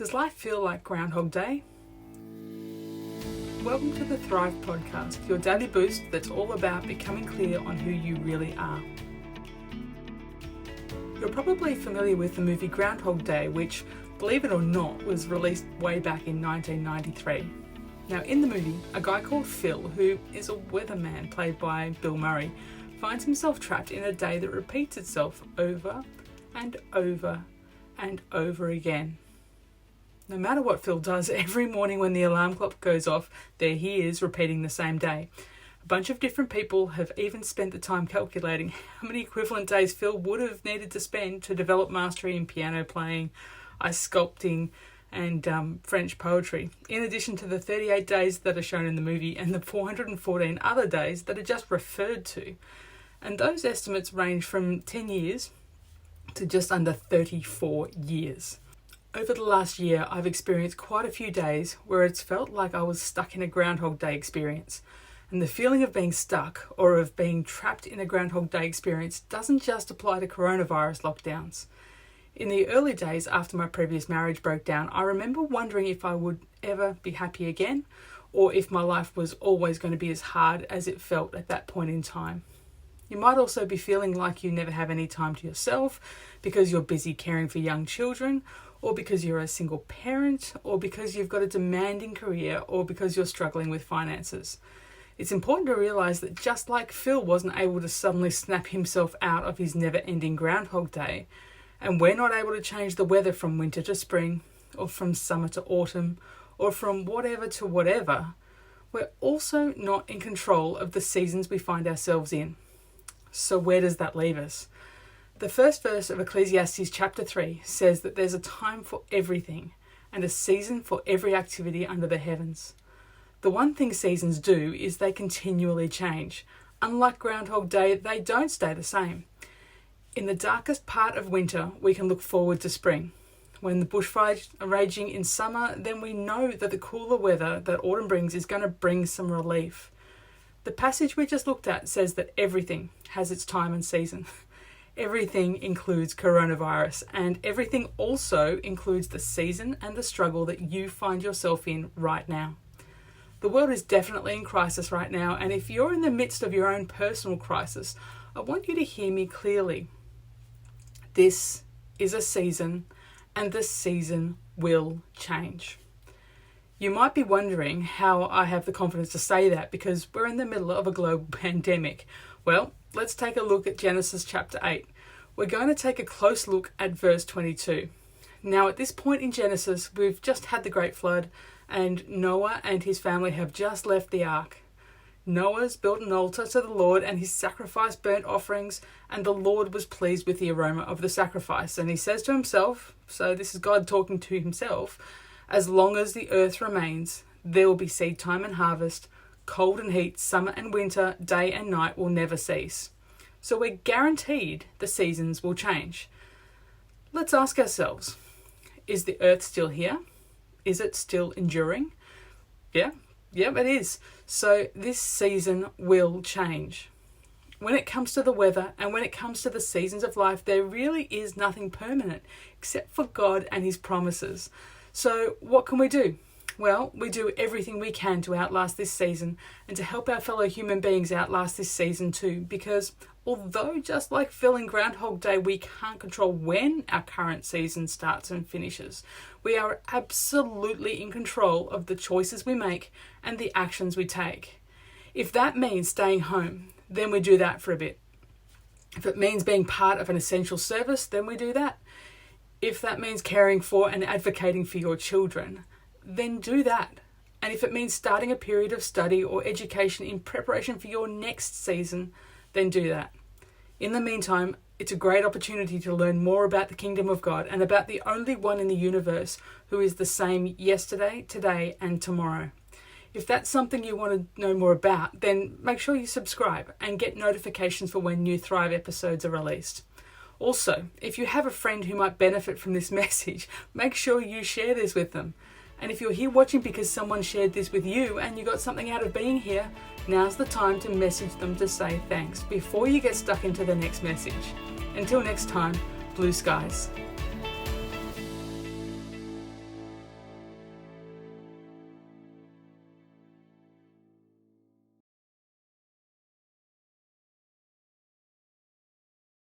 Does life feel like Groundhog Day? Welcome to the Thrive Podcast, your daily boost that's all about becoming clear on who you really are. You're probably familiar with the movie Groundhog Day, which, believe it or not, was released way back in 1993. Now, in the movie, a guy called Phil, who is a weatherman played by Bill Murray, finds himself trapped in a day that repeats itself over and over and over again. No matter what Phil does, every morning when the alarm clock goes off, there he is repeating the same day. A bunch of different people have even spent the time calculating how many equivalent days Phil would have needed to spend to develop mastery in piano playing, ice sculpting, and French poetry, in addition to the 38 days that are shown in the movie and the 414 other days that are just referred to. And those estimates range from 10 years to just under 34 years. Over the last year, I've experienced quite a few days where it's felt like I was stuck in a Groundhog Day experience. And the feeling of being stuck or of being trapped in a Groundhog Day experience doesn't just apply to coronavirus lockdowns. In the early days after my previous marriage broke down, I remember wondering if I would ever be happy again, or if my life was always going to be as hard as it felt at that point in time. You might also be feeling like you never have any time to yourself because you're busy caring for young children, or because you're a single parent, or because you've got a demanding career, or because you're struggling with finances. It's important to realise that just like Phil wasn't able to suddenly snap himself out of his never-ending Groundhog Day, and we're not able to change the weather from winter to spring, or from summer to autumn, or from whatever to whatever, we're also not in control of the seasons we find ourselves in. So where does that leave us? The first verse of Ecclesiastes chapter 3 says that there's a time for everything and a season for every activity under the heavens. The one thing seasons do is they continually change. Unlike Groundhog Day, they don't stay the same. In the darkest part of winter, we can look forward to spring. When the bushfires are raging in summer, then we know that the cooler weather that autumn brings is going to bring some relief. The passage we just looked at says that everything has its time and season. Everything includes coronavirus, and everything also includes the season and the struggle that you find yourself in right now. The world is definitely in crisis right now, and if you're in the midst of your own personal crisis, I want you to hear me clearly. This is a season, and this season will change. You might be wondering how I have the confidence to say that because we're in the middle of a global pandemic. Well, let's take a look at Genesis chapter 8. We're going to take a close look at verse 22. Now, at this point in Genesis, we've just had the Great Flood, and Noah and his family have just left the ark. Noah's built an altar to the Lord, and he sacrificed burnt offerings, and the Lord was pleased with the aroma of the sacrifice. And he says to himself, so this is God talking to himself, as long as the earth remains, there will be seed time and harvest, cold and heat, summer and winter, day and night will never cease. So we're guaranteed the seasons will change. Let's ask ourselves, is the earth still here? Is it still enduring? Yeah, it is. So this season will change. When it comes to the weather and when it comes to the seasons of life, there really is nothing permanent except for God and his promises. So what can we do? Well, we do everything we can to outlast this season and to help our fellow human beings outlast this season too, because although just like Phil in Groundhog Day, we can't control when our current season starts and finishes, we are absolutely in control of the choices we make and the actions we take. If that means staying home, then we do that for a bit. If it means being part of an essential service, then we do that. If that means caring for and advocating for your children, then do that. And if it means starting a period of study or education in preparation for your next season, then do that. In the meantime, it's a great opportunity to learn more about the kingdom of God and about the only one in the universe who is the same yesterday, today, and tomorrow. If that's something you want to know more about, then make sure you subscribe and get notifications for when new Thrive episodes are released. Also, if you have a friend who might benefit from this message, make sure you share this with them. And if you're here watching because someone shared this with you and you got something out of being here, now's the time to message them to say thanks before you get stuck into the next message. Until next time, blue skies.